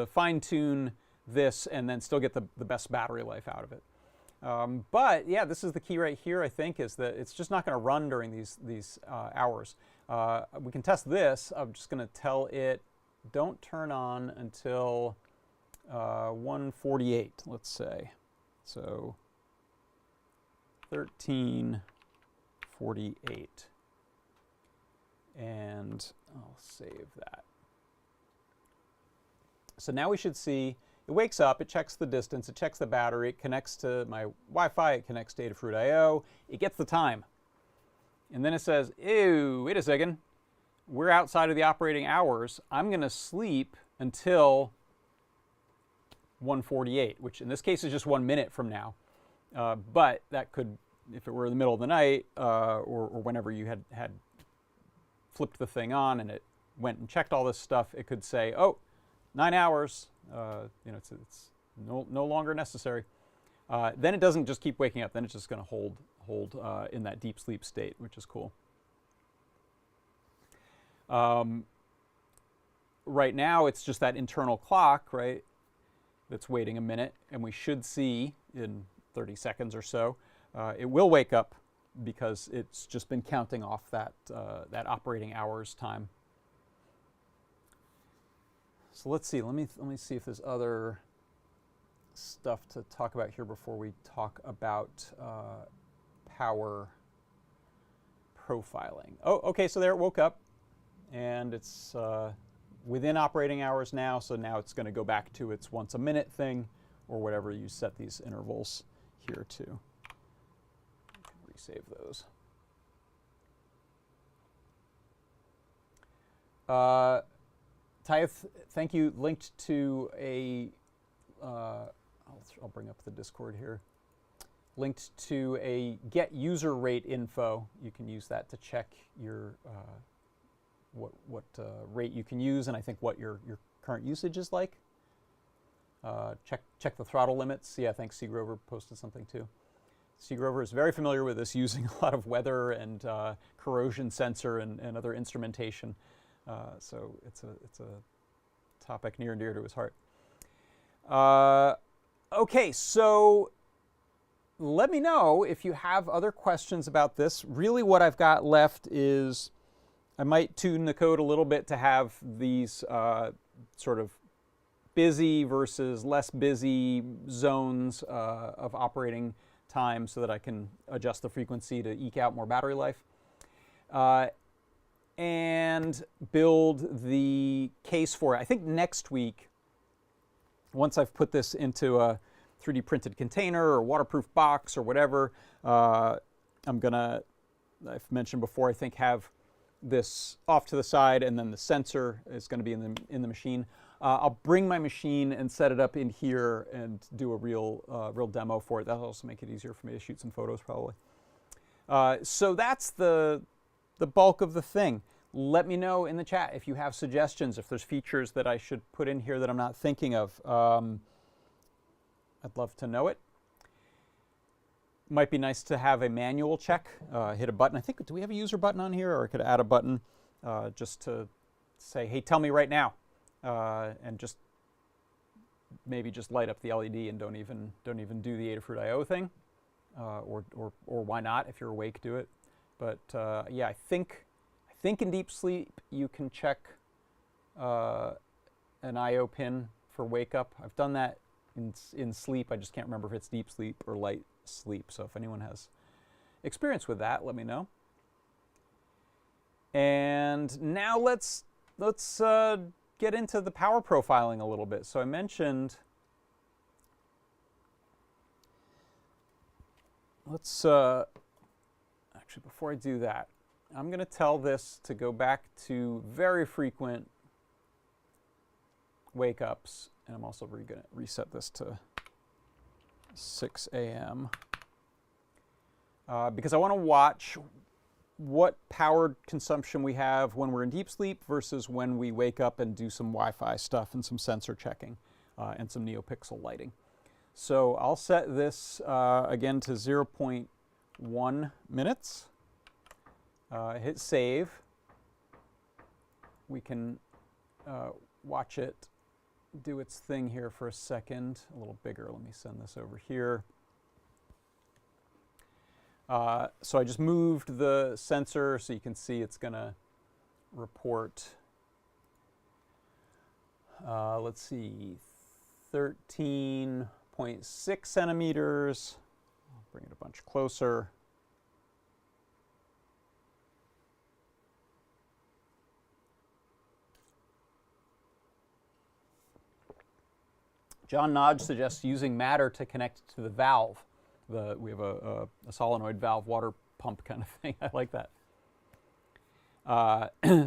fine-tune this and then still get the best battery life out of it. But yeah, this is the key right here, I think, is that it's just not going to run during these hours. We can test this. I'm just going to tell it, don't turn on until 1:48, let's say. So 13:48. And I'll save that. So now we should see, it wakes up, it checks the distance, it checks the battery, it connects to my Wi-Fi, it connects to Adafruit IO, it gets the time. And then it says, ew, wait a second, we're outside of the operating hours. I'm going to sleep until 1:48, which in this case is just 1 minute from now. But that could, if it were in the middle of the night or whenever you had flipped the thing on and it went and checked all this stuff, it could say, oh, 9 hours, you know, it's no longer necessary. Then it doesn't just keep waking up. Then it's just going to hold in that deep sleep state, which is cool. Right now, it's just that internal clock, right, that's waiting a minute, and we should see in 30 seconds or so, it will wake up because it's just been counting off that operating hours time. So let's see. Let me see if there's other stuff to talk about here before we talk about power profiling. Oh, okay. So there it woke up, and it's within operating hours now. So now it's going to go back to its once a minute thing, or whatever you set these intervals here to. Resave those. Tyeth, thank you. Linked to a, I'll bring up the Discord here. Linked to a get user rate info. You can use that to check your what rate you can use, and I think what your current usage is like. Check the throttle limits. Yeah, I think C. Grover posted something too. C. Grover is very familiar with this, using a lot of weather and corrosion sensor and other instrumentation. So it's a topic near and dear to his heart. Okay, so let me know if you have other questions about this. Really what I've got left is I might tune the code a little bit to have these sort of busy versus less busy zones of operating time so that I can adjust the frequency to eke out more battery life. And build the case for it. I think next week, once I've put this into a 3D printed container or waterproof box or whatever, I'm gonna, I've mentioned before, I think have this off to the side, and then the sensor is going to be in the machine. I'll bring my machine and set it up in here and do a real demo for it. That'll also make it easier for me to shoot some photos probably. So that's the bulk of the thing. Let me know in the chat if you have suggestions, if there's features that I should put in here that I'm not thinking of. I'd love to know it. Might be nice to have a manual check. Hit a button. I think, do we have a user button on here? Or I could add a button just to say, hey, tell me right now. And just maybe just light up the LED and don't even do the Adafruit IO thing. Or why not? If you're awake, do it. But yeah, I think in deep sleep you can check an IO pin for wake up. I've done that in sleep. I just can't remember if it's deep sleep or light sleep. So if anyone has experience with that, let me know. And now let's get into the power profiling a little bit. So I mentioned, actually before I do that, I'm going to tell this to go back to very frequent wake-ups, and I'm also going to reset this to 6 a.m. Because I want to watch what power consumption we have when we're in deep sleep versus when we wake up and do some Wi-Fi stuff and some sensor checking and some NeoPixel lighting. So I'll set this again to 0.1 minutes. Hit save. We can watch it do its thing here for a second. A little bigger. Let me send this over here. So I just moved the sensor so you can see it's going to report, let's see, 13.6 centimeters. I'll bring it a bunch closer. John Nodge suggests using matter to connect to the valve. We have a solenoid valve water pump kind of thing. I like that.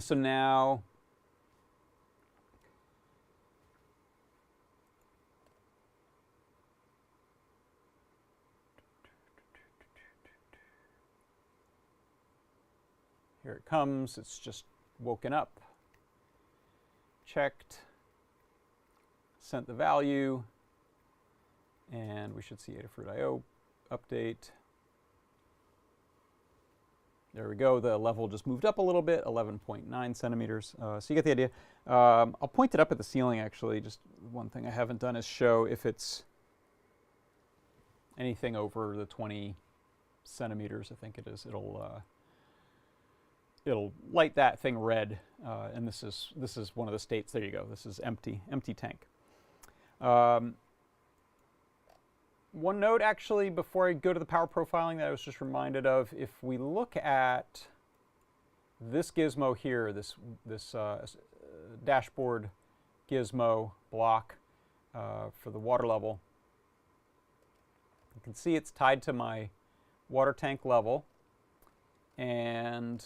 So now, here it comes. It's just woken up, checked, sent the value, and we should see Adafruit I/O update. There we go. The level just moved up a little bit, 11.9 centimeters. So you get the idea. I'll point it up at the ceiling, actually. Just one thing I haven't done is show if it's anything over the 20 centimeters, I think it is. It'll light that thing red, and this is one of the states. There you go. This is empty tank. One note, actually, before I go to the power profiling that I was just reminded of, if we look at this gizmo here, this dashboard gizmo block for the water level, you can see it's tied to my water tank level. And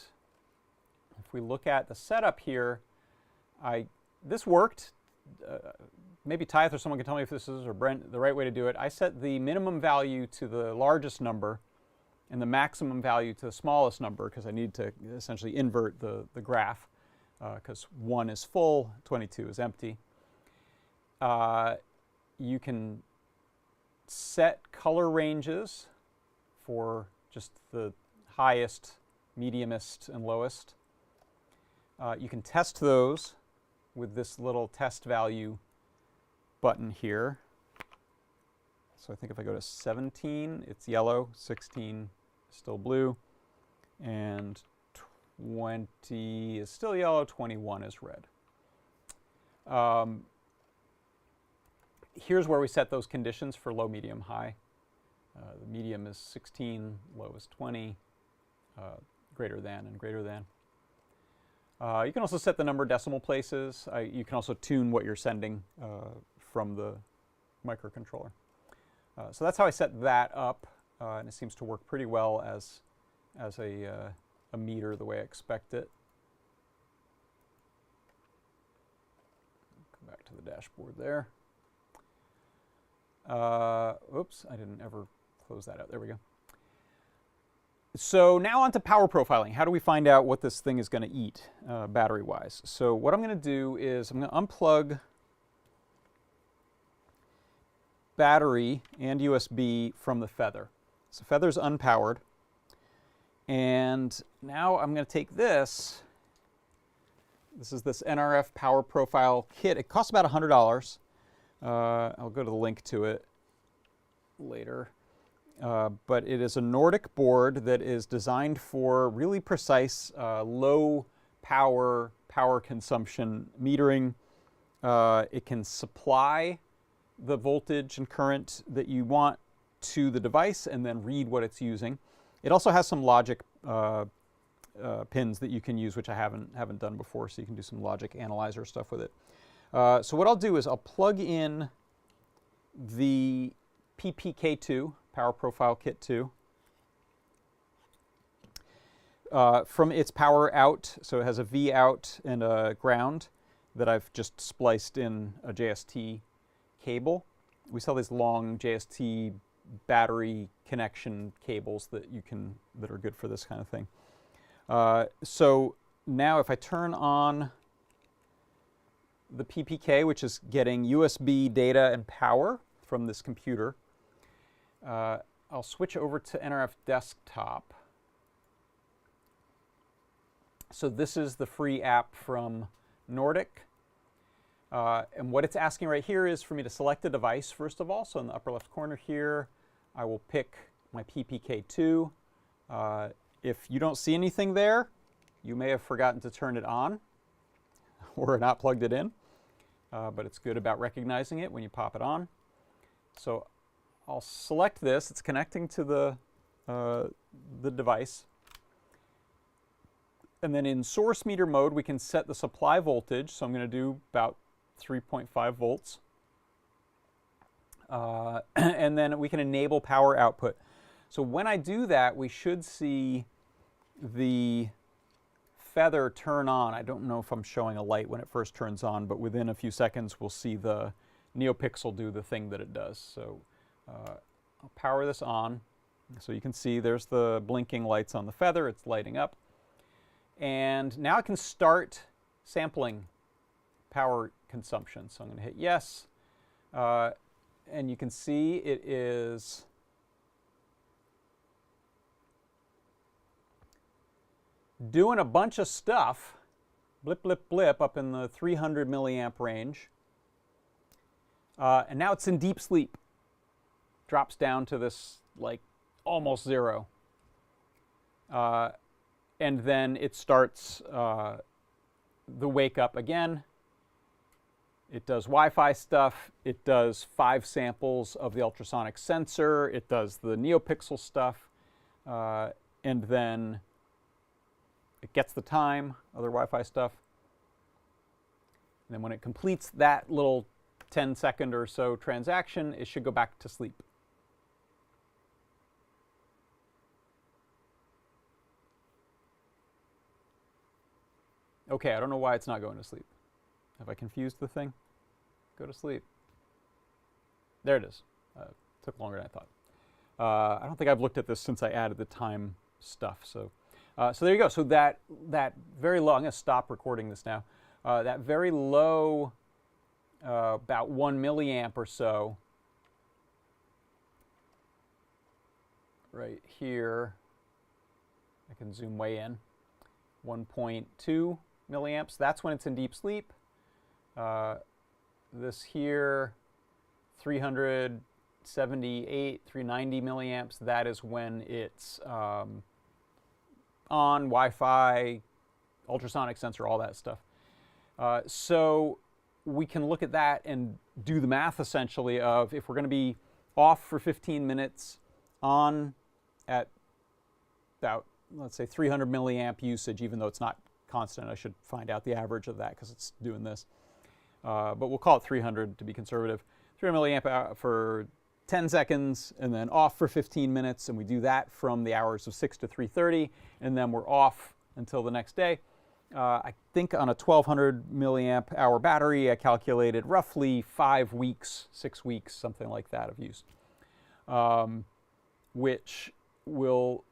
if we look at the setup here, this worked. Maybe Tyth or someone can tell me if this is, or Brent, the right way to do it. I set the minimum value to the largest number and the maximum value to the smallest number because I need to essentially invert the graph because 1 is full, 22 is empty. You can set color ranges for just the highest, mediumest, and lowest. You can test those with this little test value button here. So I think if I go to 17, it's yellow, 16 is still blue, and 20 is still yellow, 21 is red. Here's where we set those conditions for low, medium, high. The medium is 16, low is 20, greater than and greater than. You can also set the number of decimal places. You can also tune what you're sending from the microcontroller. So that's how I set that up, and it seems to work pretty well as a meter the way I expect it. Go back to the dashboard there. Oops, I didn't ever close that out. There we go. So now on to power profiling. How do we find out what this thing is going to eat battery-wise? So what I'm going to do is I'm going to unplug battery and USB from the Feather. So Feather's unpowered. And now I'm going to take this. This is this NRF Power Profile Kit. It costs about $100. I'll go to the link to it later. But it is a Nordic board that is designed for really precise low power consumption metering. It can supply the voltage and current that you want to the device and then read what it's using. It also has some logic pins that you can use, which I haven't done before, so you can do some logic analyzer stuff with it. So what I'll do is I'll plug in the PPK2, Power Profile Kit 2, from its power out. So it has a V out and a ground that I've just spliced in a JST cable. We sell these long JST battery connection cables that that are good for this kind of thing. So now if I turn on the PPK, which is getting USB data and power from this computer, I'll switch over to NRF Desktop. So this is the free app from Nordic. And what it's asking right here is for me to select a device, first of all. So in the upper left corner here, I will pick my PPK2. If you don't see anything there, you may have forgotten to turn it on or not plugged it in. But it's good about recognizing it when you pop it on. So I'll select this. It's connecting to the device. And then in source meter mode, we can set the supply voltage. So I'm going to do about 3.5 volts. And then we can enable power output. So when I do that, we should see the feather turn on. I don't know if I'm showing a light when it first turns on, but within a few seconds, we'll see the NeoPixel do the thing that it does. So I'll power this on. So you can see there's the blinking lights on the feather. It's lighting up. And now I can start sampling power consumption. So I'm going to hit yes. And you can see it is doing a bunch of stuff, blip, blip, blip, up in the 300 milliamp range. And now it's in deep sleep. Drops down to this, like, almost zero. And then it starts the wake up again. It does Wi-Fi stuff. It does 5 samples of the ultrasonic sensor. It does the NeoPixel stuff. And then it gets the time, other Wi-Fi stuff. And then when it completes that little 10-second or so transaction, it should go back to sleep. Okay, I don't know why it's not going to sleep. Have I confused the thing? Go to sleep. There it is. Took longer than I thought. I don't think I've looked at this since I added the time stuff. So there you go. So that very low, I'm going to stop recording this now. That very low, about 1 milliamp or so, right here, I can zoom way in, 1.2 milliamps. That's when it's in deep sleep. This here, 378, 390 milliamps, that is when it's on Wi-Fi, ultrasonic sensor, all that stuff. So we can look at that and do the math essentially of if we're going to be off for 15 minutes, on at about, let's say, 300 milliamp usage, even though it's not constant. I should find out the average of that because it's doing this. But we'll call it 300 to be conservative. 300 milliamp for 10 seconds, and then off for 15 minutes. And we do that from the hours of 6 to 3:30, and then we're off until the next day. I think on a 1200 milliamp hour battery, I calculated roughly 5 weeks, 6 weeks, something like that of use, which will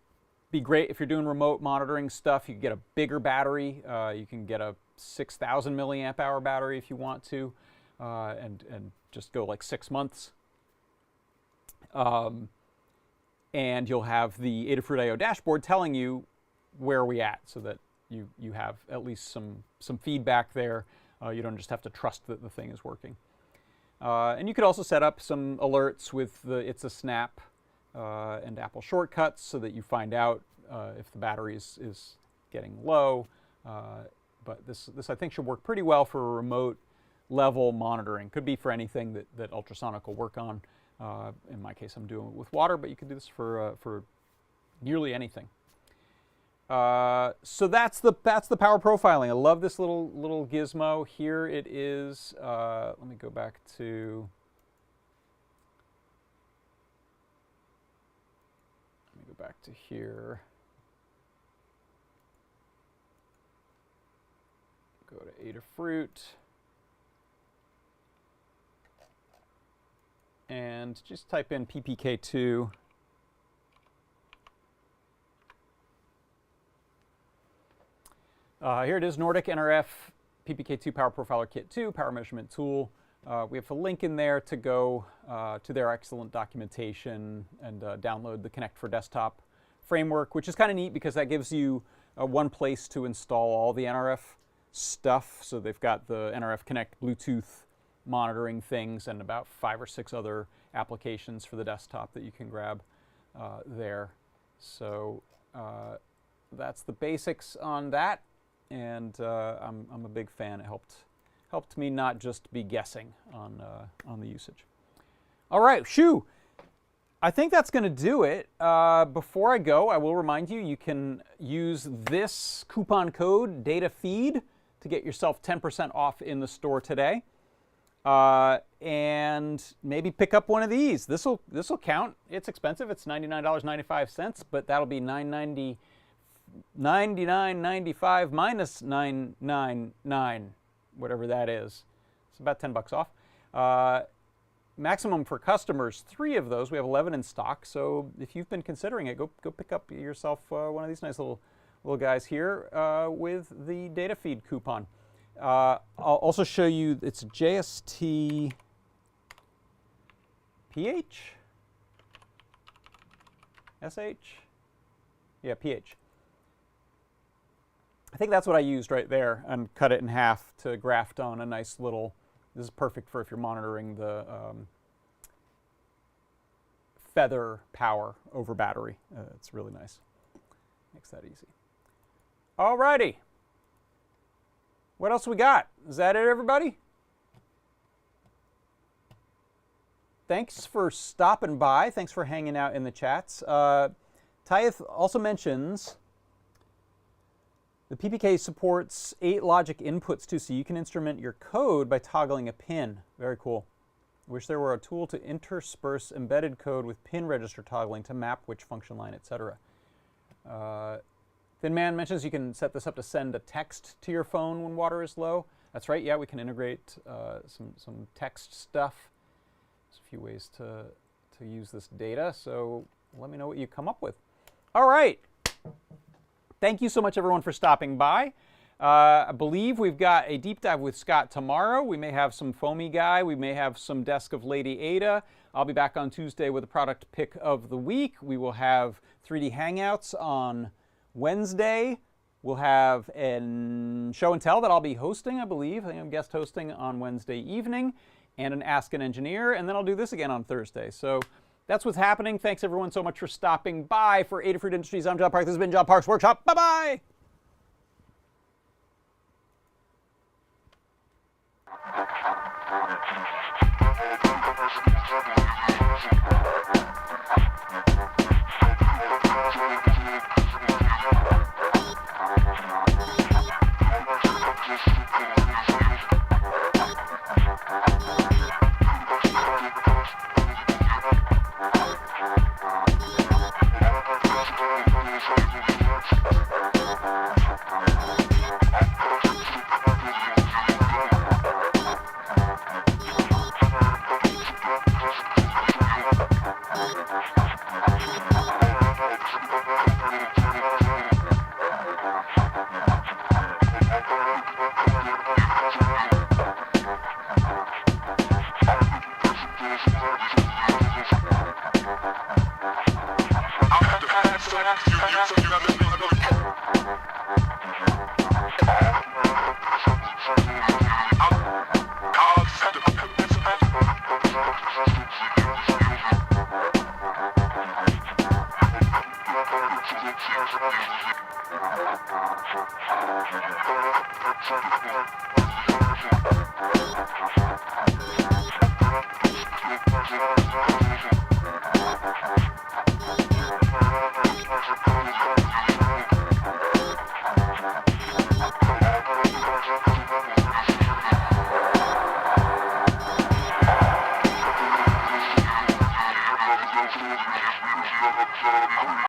be great if you're doing remote monitoring stuff. You can get a bigger battery. You can get a 6,000 milliamp hour battery if you want to, and just go like 6 months. And you'll have the Adafruit I/O dashboard telling you where we at, so that you have at least some feedback there. You don't just have to trust that the thing is working. And you could also set up some alerts with the It's a Snap and Apple shortcuts so that you find out if the battery is getting low. But this I think should work pretty well for a remote level monitoring. Could be for anything that ultrasonic will work on. In my case, I'm doing it with water, but you could do this for nearly anything. So that's the power profiling. I love this little gizmo. Here it is. Let me go back to. Back to here. Go to Adafruit. And just type in PPK2. Here it is, Nordic NRF PPK2 Power Profiler Kit 2, Power Measurement Tool. We have a link in there to go to their excellent documentation and download the Connect for Desktop framework, which is kind of neat because that gives you one place to install all the NRF stuff. So they've got the NRF Connect Bluetooth monitoring things and about 5 or 6 other applications for the desktop that you can grab there. So that's the basics on that, and I'm a big fan. It helped me not just be guessing on the usage. All right, shoo! I think that's going to do it. Before I go, I will remind you, you can use this coupon code, DataFeed, to get yourself 10% off in the store today. And maybe pick up one of these. This'll count. It's expensive. It's $99.95, but that'll be $99.95 minus $999, whatever that is. It's about 10 bucks off. Maximum for customers, 3 of those. We have 11 in stock. So if you've been considering it, go pick up yourself one of these nice little guys here with the DataFeed coupon. I'll also show you, it's JST PH? SH? Yeah, PH. I think that's what I used right there and cut it in half to graft on a nice little, this is perfect for if you're monitoring the feather power over battery. It's really nice. Makes that easy. All righty. What else we got? Is that it, everybody? Thanks for stopping by. Thanks for hanging out in the chats. Tyeth also mentions the PPK supports 8 logic inputs too, so you can instrument your code by toggling a pin. Very cool. I wish there were a tool to intersperse embedded code with pin register toggling to map which function line, etc. Thin Man mentions you can set this up to send a text to your phone when water is low. That's right, yeah, we can integrate some text stuff. There's a few ways to use this data, so let me know what you come up with. All right. Thank you so much, everyone, for stopping by. I believe we've got a deep dive with Scott tomorrow. We may have some foamy guy. We may have some desk of Lady Ada. I'll be back on Tuesday with a product pick of the week. We will have 3D Hangouts on Wednesday. We'll have a show and tell that I'll be hosting, I believe. I think I'm guest hosting on Wednesday evening, and an Ask an Engineer, and then I'll do this again on Thursday. So that's what's happening. Thanks, everyone, so much for stopping by. For Adafruit Industries, I'm John Park. This has been John Park's Workshop. Bye-bye! You